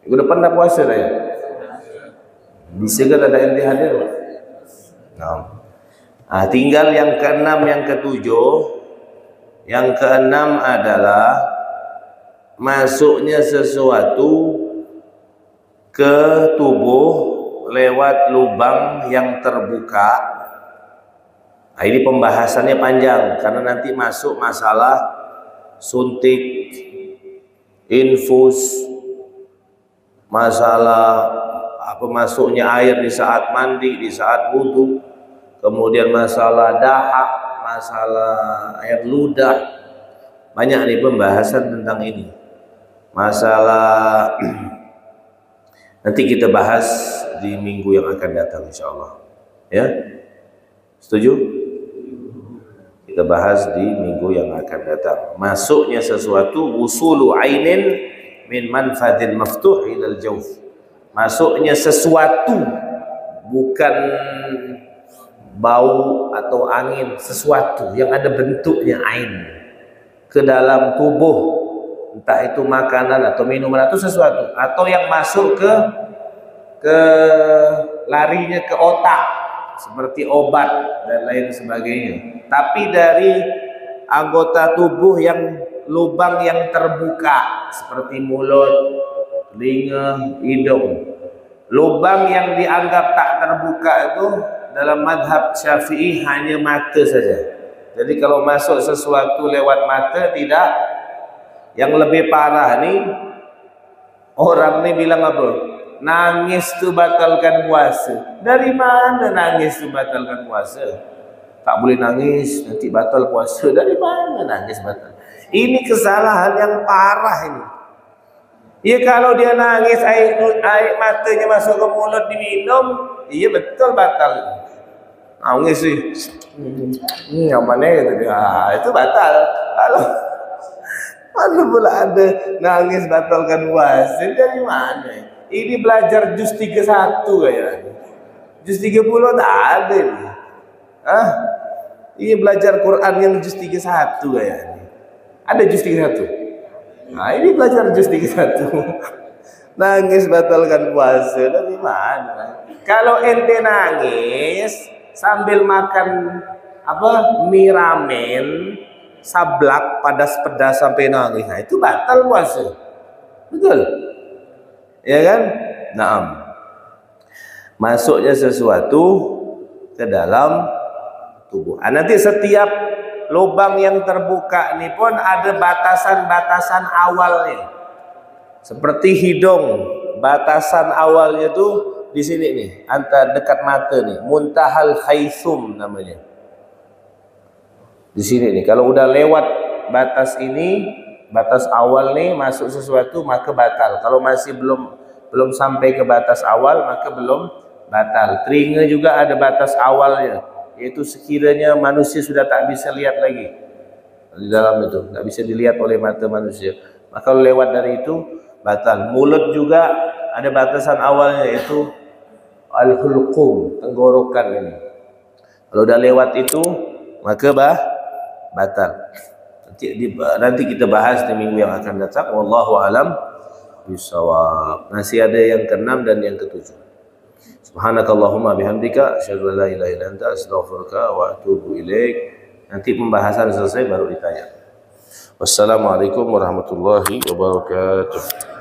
Minggu depan dah puasa dah ya. Bisa ke tak ada yang hadir? Nah. Tinggal yang keenam, yang ketujuh. Yang keenam adalah masuknya sesuatu ke tubuh lewat lubang yang terbuka. Nah, ini pembahasannya panjang karena nanti masuk masalah suntik, infus, masalah masuknya air di saat mandi, di saat wudu, kemudian masalah dahak, masalah air ludah. Banyak nih pembahasan tentang ini. Masalah nanti kita bahas di minggu yang akan datang insyaallah. Ya? Setuju? Kita bahas di minggu yang akan datang. Masuknya sesuatu, wusulu ainin min manfadin maftuh ilal jawf. Masuknya sesuatu, bukan bau atau angin sesuatu yang ada bentuknya ain ke dalam tubuh, entah itu makanan atau minuman atau sesuatu, atau yang masuk ke larinya ke otak seperti obat dan lain sebagainya, tapi dari anggota tubuh yang lubang yang terbuka seperti mulut, telinga, hidung. Lubang yang dianggap tak terbuka itu dalam madhab Syafi'i hanya mata saja. Jadi kalau masuk sesuatu lewat mata tidak. Yang lebih parah nih, orang nih bilang apa? Nangis tu batalkan puasa. Dari mana nangis tu batalkan puasa? Tak boleh nangis, nanti batal puasa. Dari mana nangis batal? Ini kesalahan yang parah ini. Ya kalau dia nangis, air matanya masuk ke mulut diminum, iya betul batal. Nangis sih, yang mana gitu dia, itu batal. Kalau mana pula ada nangis batalkan puasa, dari mana? Ini belajar juz 31 kayaknya. Juz 30 tak ada ini. Ini belajar Quran yang juz 31 kayaknya. Ada juz 31. Nah ini belajar juz 31. Nangis batalkan puasa, dari mana? Kalau ente nangis sambil makan mie ramen sablak pedas sampai nangis, nah itu batal puasa. Betul? Ya kan? Naam. Masuknya sesuatu ke dalam tubuh. Nanti setiap lubang yang terbuka ini pun ada batasan-batasan awalnya. Seperti hidung, batasan awalnya tuh di sini nih, antara dekat mata nih, muntahal khaisum namanya. Di sini nih, kalau udah lewat batas ini, batas awal nih masuk sesuatu maka batal. Kalau masih belum sampai ke batas awal maka belum batal. Telinga juga ada batas awalnya, yaitu sekiranya manusia sudah tak bisa lihat lagi di dalam itu, tak bisa dilihat oleh mata manusia, maka kalau lewat dari itu batal. Mulut juga ada batasan awalnya, yaitu al-hulqum, tenggorokan ini. Kalau udah lewat itu maka batal. Nanti kita bahas di minggu yang akan datang. Wallahu alam bisawab. Masih ada yang ke-6 dan yang ke-7. Subhanakallahumma bihamdika asyhadu an la ilaha illa anta astaghfiruka wa atubu ilaik. Nanti pembahasan selesai baru ditanya. Wassalamualaikum warahmatullahi wabarakatuh.